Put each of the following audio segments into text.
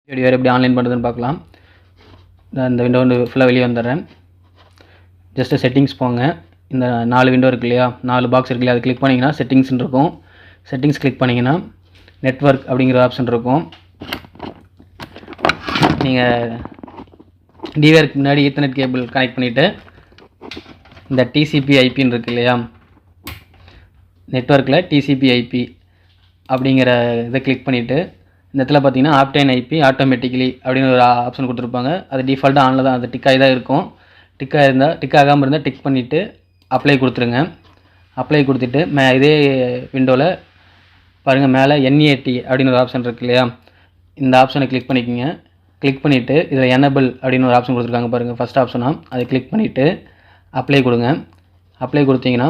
DVR எப்படி online பண்ணுறதுன்னு பார்க்கலாம். இந்த விண்டோ வந்து ஃபுல்லாக வெளியே வந்துடுறேன். ஜஸ்ட்டு செட்டிங்ஸ் போங்க. இந்த 4 விண்டோ இருக்கு இல்லையா, 4 பாக்ஸ் இருக்கு இல்லையா, அது கிளிக் பண்ணிங்கன்னா செட்டிங்ஸ்னு இருக்கும். செட்டிங்ஸ் கிளிக் பண்ணிங்கன்னா நெட்வொர்க் அப்படிங்கிற ஆப்ஷன் இருக்கும். நீங்கள் டிவிஆருக்கு முன்னாடி ஈத்தர்நெட் கேபிள் கனெக்ட் பண்ணிவிட்டு இந்த டிசிபி ஐபின்னு இருக்கு இல்லையா, நெட்வொர்க்கில் டிசிபி ஐபி அப்படிங்கிற இதை கிளிக் பண்ணிவிட்டு இந்த இடத்துல பார்த்தீங்கன்னா ஆப்டைன் ஐபி ஆட்டோமேட்டிக்கலி அப்படின்னு ஒரு ஆப்ஷன் கொடுத்துருப்பாங்க. அது டிஃபால்ட்டாக ஆனில் தான், அது டிக்காகி தான் இருக்கும். டிக் ஆகாமல் இருந்தால் டிக் பண்ணிவிட்டு அப்ளை கொடுத்துருங்க. அப்ளை கொடுத்துட்டு இதே விண்டோவில் பாருங்கள், மேலே NAT அப்படின்னு ஒரு ஆப்ஷன் இருக்குது இல்லையா, இந்த ஆப்ஷனை கிளிக் பண்ணிக்கோங்க. கிளிக் பண்ணிவிட்டு இதில் எனபிள் அப்படின்னு ஒரு ஆப்ஷன் கொடுத்துருக்காங்க பாருங்கள், ஃபஸ்ட் ஆப்ஷனாக அதை கிளிக் பண்ணிவிட்டு அப்ளை கொடுங்க. அப்ளை கொடுத்தீங்கன்னா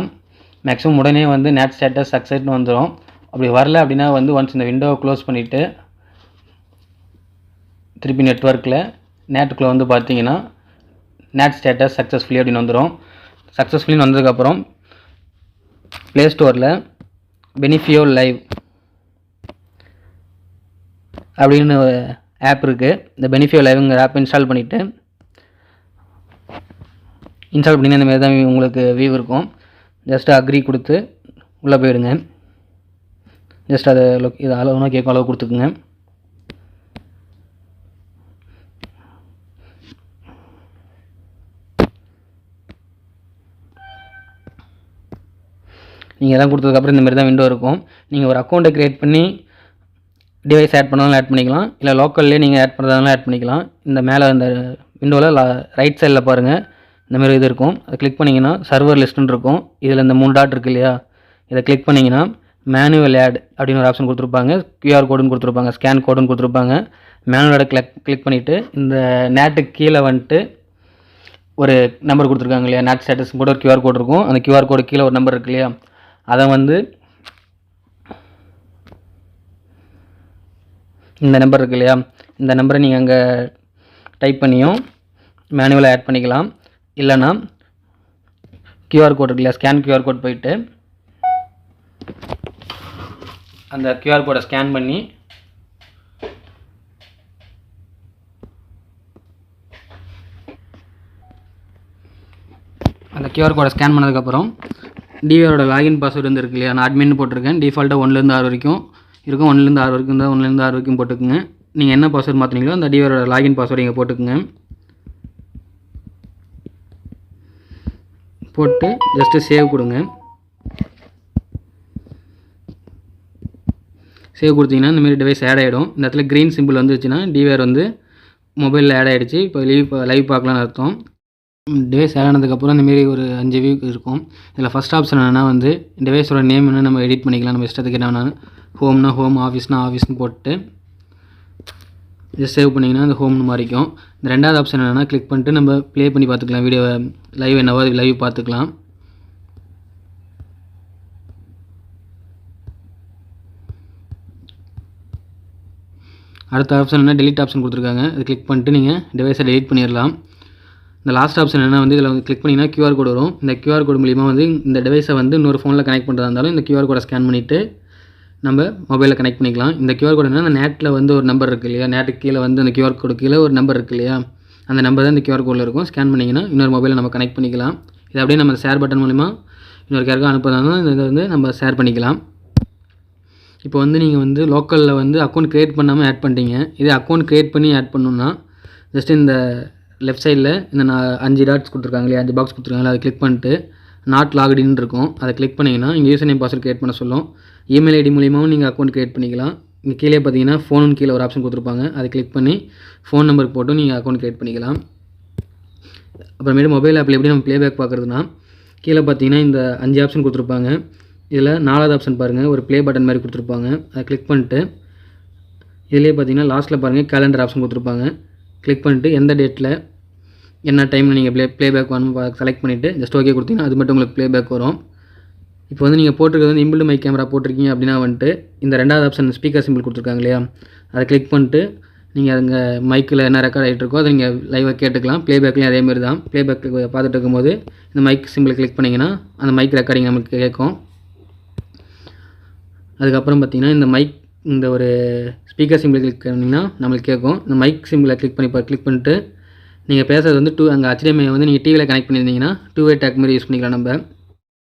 மேக்ஸிமம் உடனே வந்து நேட் ஸ்டேட்டஸ் சக்ஸஸ்னு வந்துடும். அப்படி வரல அப்படின்னா வந்து ஒன்ஸ் இந்த விண்டோவை க்ளோஸ் பண்ணிவிட்டு திருப்பி நெட்வொர்க்கில் நேட்டுக்குள்ளே வந்து பார்த்தீங்கன்னா நேட் ஸ்டேட்டஸ் சக்ஸஸ்ஃபுல்லி அப்படின்னு வந்துடும். சக்ஸஸ்ஃபுல்லின்னு வந்ததுக்கப்புறம் ப்ளே ஸ்டோரில் பெனிஃபியோ லைவ் அப்படின்னு ஆப் இருக்குது. இந்த பெனிஃபியோ லைவ்ங்கிற ஆப் இன்ஸ்டால் பண்ணிவிட்டு இன்ஸ்டால் பண்ணிங்கன்னா இந்த மாதிரி தான் உங்களுக்கு வியூ இருக்கும். ஜஸ்ட்டு அக்ரி கொடுத்து உள்ளே போயிடுங்க. ஜஸ்ட் அதை இது அளவுனா கேட்கும், அளவு கொடுத்துக்குங்க. நீங்கள் எல்லாம் கொடுத்ததுக்கப்புறம் இந்த மாதிரி தான் விண்டோ இருக்கும். நீங்கள் ஒரு அக்கௌண்ட்டை க்ரியேட் பண்ணி டிவைஸ் ஆட் பண்ணாலும் ஆட் பண்ணிக்கலாம், இல்லை லோக்கல்லே நீங்கள் ஆட் பண்ணுறதாலும் ஆட் பண்ணிக்கலாம். இந்த மேலே இந்த விண்டோவில் ரைட் சைடில் பாருங்கள், இந்த மாதிரி இது இருக்கும். அதை கிளிக் பண்ணிங்கன்னா சர்வர் லிஸ்ட்டுன்னு இருக்கும். இதில் இந்த 3 டாட் இருக்கு இல்லையா, இதை கிளிக் பண்ணிங்கன்னா மேனுவல் ஆட் அப்படின்னு ஒரு ஆப்ஷன் கொடுத்துருப்பாங்க. QR கோடுன்னு கொடுத்துருப்பாங்க, ஸ்கேன் கோடுன்னு கொடுத்துருப்பாங்க. மேனுவல் ஆட் கிளிக் பண்ணிவிட்டு இந்த நேட்டுக்கு கீழே வந்துட்டு ஒரு நம்பர் கொடுத்துருக்காங்க இல்லையா, நேட் ஸ்டேட்டஸ் கூட ஒரு QR கோடு இருக்கும். அந்த QR கோடு கீழே ஒரு நம்பர் இருக்கு இல்லையா, அதை வந்து இந்த நம்பர் இருக்கு இல்லையா, இந்த நம்பரை நீங்கள் அங்கே டைப் பண்ணியும் மேனுவலாக ஆட் பண்ணிக்கலாம். இல்லைன்னா QR கோட் இருக்கு இல்லையா, ஸ்கேன் QR கோட் போயிட்டு அந்த QR கோடை ஸ்கேன் பண்ணி அந்த QR கோடை ஸ்கேன் பண்ணதுக்கப்புறம் டிவிஆரோட லாகின் பாஸ்வேர்டு வந்து இருக்கு இல்லையா, நான் அட்மின் போட்டிருக்கேன். டிஃபால்ட்டாக 1லேருந்து 6 வரைக்கும் இருக்கும். 1லேருந்து 6 வரைக்கும் இருந்தால் 1லேருந்து 6 வரைக்கும் போட்டுக்குங்க. நீங்கள் என்ன பாஸ்வேர்டு மாற்றினீங்களோ அந்த டிவிஆரோட லாகின் பாஸ்வேர்டு இங்கே போட்டுக்குங்க. போட்டு ஜஸ்ட்டு சேவ் கொடுங்க. சேவ் கொடுத்தீங்கன்னா இந்தமாரி டிவைஸ் ஆட் ஆகிடும். இந்த இடத்துல க்ரீன் சிம்பிள் வந்துச்சுன்னா டிவிஆர் வந்து மொபைலில் ஆட் ஆகிடுச்சு. இப்போ லைவ் பார்க்கலான்னு அர்த்தம். டிவைஸ் ஆட் ஆனதுக்கப்புறம் இந்தமாரி ஒரு 5 வியூ இருக்கும். இதில் ஃபஸ்ட் ஆப்ஷன் என்னென்னா வந்து டிவைஸோட நேம் என்ன நம்ம எடிட் பண்ணிக்கலாம், நம்ம இஷ்டத்துக்கு என்ன. ஹோம்னா ஹோம், ஆஃபீஸ்னா ஆஃபீஸ்னு போட்டு ஜஸ்ட் சேவ் பண்ணிங்கன்னா அந்த ஹோம்னு மாறிக்கும். இந்த ரெண்டாவது ஆப்ஷன் என்னென்னா கிளிக் பண்ணிட்டு நம்ம ப்ளே பண்ணி பார்த்துக்கலாம். வீடியோ லைவ் என்னவோ லைவ் பார்த்துக்கலாம். அடுத்த ஆப்ஷன் என்ன, டெலிட் ஆப்ஷன் கொடுத்துருக்காங்க. அது கிளிக் பண்ணிட்டு நீங்கள் டிவைஸை டெலிட் பண்ணிடலாம். இந்த லாஸ்ட் ஆப்ஷன் என்ன வந்து இதில் வந்து கிளிக் பண்ணிங்கன்னா QR கோடு வரும். இந்த QR கோடு மூலிமா வந்து இந்த டிவைஸை வந்து இன்னொரு ஃபோனில் கனெக்ட் பண்ணுறதா இருந்தாலும் இந்த QR கோடை ஸ்கேன் பண்ணிவிட்டு நம்ம மொபைலில் கனெக்ட் பண்ணிக்கலாம். இந்த QR கோடு என்ன, அந்த நேட்டில் வந்து ஒரு நம்பர் இருக்குது இல்லையா, நேட்டுக்கு கீழே வந்து அந்த QR கோடு கீழே ஒரு நம்பர் இருக்குது இல்லையா, அந்த நம்பர் தான் இந்த QR கோடில் இருக்கும். ஸ்கேன் பண்ணிங்கன்னா இன்னொரு மொபைலில் நம்ம கனெக்ட் பண்ணிக்கலாம். இது அப்படியே நம்ம ஷேர் பட்டன் மூலிமா இன்னொரு யாருக்கும் அனுப்புறதா இதை வந்து நம்ம ஷேர் பண்ணிக்கலாம். இப்போ வந்து நீங்கள் வந்து லோக்கலில் வந்து அக்கௌண்ட் க்ரியேட் பண்ணாமல் ஆட் பண்ணிட்டீங்க. இதே அக்கௌண்ட் க்ரியேட் பண்ணி ஆட் பண்ணணுன்னா ஜஸ்ட் இந்த லெஃப்ட் சைடில் இந்த 5 டாட்ஸ் கொடுத்துருக்காங்க இல்லையா, 5 பாக்ஸ் கொடுத்துருக்காங்களா, அதை கிளிக் பண்ணிட்டு நாட் லாக்டின்னு இருக்கும். அதை கிளிக் பண்ணிங்கன்னா இங்கே யூசர் நேம் பாஸ்வேர்ட் க்ரியேட் பண்ண சொல்லும். இமெயில் ஐடி மூலியமாகவும் நீங்கள் அக்கௌண்ட் க்ரியேட் பண்ணிக்கலாம். இங்கே கீழே பார்த்தீங்கன்னா ஃபோனுன்னு கீழே ஒரு ஆப்ஷன் கொடுத்துருப்பாங்க. அதை கிளிக் பண்ணி ஃபோன் நம்பருக்கு போட்டு நீங்கள் அக்கௌண்ட் க்ரியேட் பண்ணிக்கலாம். அப்புறமேட்டு மொபைல் ஆப்பில் எப்படி நம்ம ப்ளேபேக் பார்க்குறதுனா கீழே பார்த்தீங்கன்னா இந்த 5 ஆப்ஷன் கொடுத்துருப்பாங்க. இதில் 4வது ஆப்ஷன் பாருங்கள், ஒரு ப்ளே பட்டன் மாதிரி கொடுத்துருப்பாங்க. அதை கிளிக் பண்ணிட்டு இதிலே பார்த்தீங்கன்னா லாஸ்ட்டில் பாருங்கள் கேலண்டர் ஆப்ஷன் கொடுத்துருப்பாங்க. கிளிக் பண்ணிட்டு எந்த டேட்டில் என்ன டைமில் நீங்கள் ப்ளேபேக் வேணும் செலக்ட் பண்ணிவிட்டு ஜஸ்ட் ஓகே கொடுத்தீங்கன்னா அது மட்டும் உங்களுக்கு ப்ளேபேக் வரும். இப்போ வந்து நீங்கள் போட்டிருக்கிறது வந்து இம்பிள்டு மைக் கேமரா போட்டிருக்கீங்க அப்படின்னா வந்துட்டு இந்த 2வது ஆப்ஷன் ஸ்பீக்கர் சிம்பிள் கொடுத்துருக்காங்க இல்லையா, அதை கிளிக் பண்ணிட்டு நீங்கள் அங்கே மைக்கில் என்ன ரெக்கார்ட் ஆகிட்டு இருக்கோ அதை நீங்கள் லைவாக கேட்டுக்கலாம். ப்ளேபேக்லேயும் அதேமாரி தான். ப்ளேபேக் பார்த்துட்டு இருக்கும்போது இந்த மைக் சிம்பிளை கிளிக் பண்ணிங்கன்னா அந்த மைக் ரெக்கார்டிங் நமக்கு கேட்கும். அதுக்கப்புறம் பார்த்திங்கன்னா இந்த மைக் இந்த ஒரு ஸ்பீக்கர் சிம்பிளை கிளிக் பண்ணிங்கன்னா நம்மளுக்கு கேட்கும். இந்த மைக் சிம்பிளை கிளிக் பண்ணிட்டு நீங்கள் பேசுகிறது வந்து அங்கே HDMI வந்து நீங்கள் டிவியில் கனெக்ட் பண்ணியிருந்தீங்கன்னா 2 வே டேக் மாதிரி யூஸ் பண்ணிக்கலாம் நம்ம.